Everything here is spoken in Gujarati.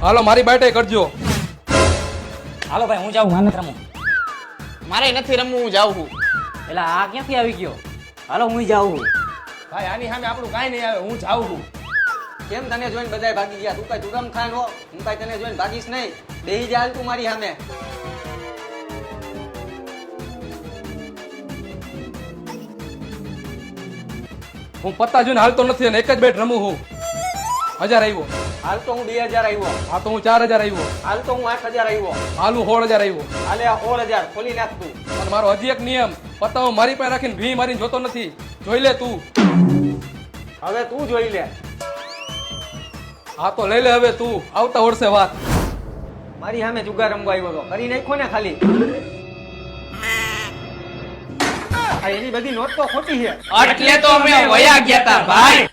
હાલો મારી બાઈટે કરજો. હાલો ભાઈ હું જાઉં, મારે નથી રમવું. મારે નથી રમવું, હું જાઉં છું. એટલે આ ક્યાંથી આવી ગયો? હાલો હું જાઉં છું. ભાઈ આની સામે આપણું કાંઈ નહીં આવે, હું જાઉં છું. કેમ તને જોઈને બધાય ભાગી ગયા? તું કઈ તુરમ ખાન હો, હું કઈ તને જોઈને ભાગીશ નહીં. બેહી જા હાલ તું મારી સામે. હું પત્તા જોઈને હાલતો નથી અને એક જ બેટ રમું છું. 1000 આવ્યો. હાલ તો હું 2000 આવ્યો. હા તો હું 4000 આવ્યો. હાલ તો હું 8000 આવ્યો. હાલું 16000 આવ્યો. હાલે આ 16000 ખોલી નાખ તું. અને મારો હજી એક નિયમ, પત્તા હું મારી પાસે રાખીને ભી મારીને જોતો નથી. જોઈ લે તું. હવે તું જોઈ લે. હા તો લઈ લે હવે તું, આવતા વર્ષે વાત. મારી સામે જુગાર રમવા આવ્યો તો કરી નાખ્યો ને ખાલી. આ એની બધી નોટ તો ખોટી છે. એટલે તો અમે વયા ગયા તા ભાઈ.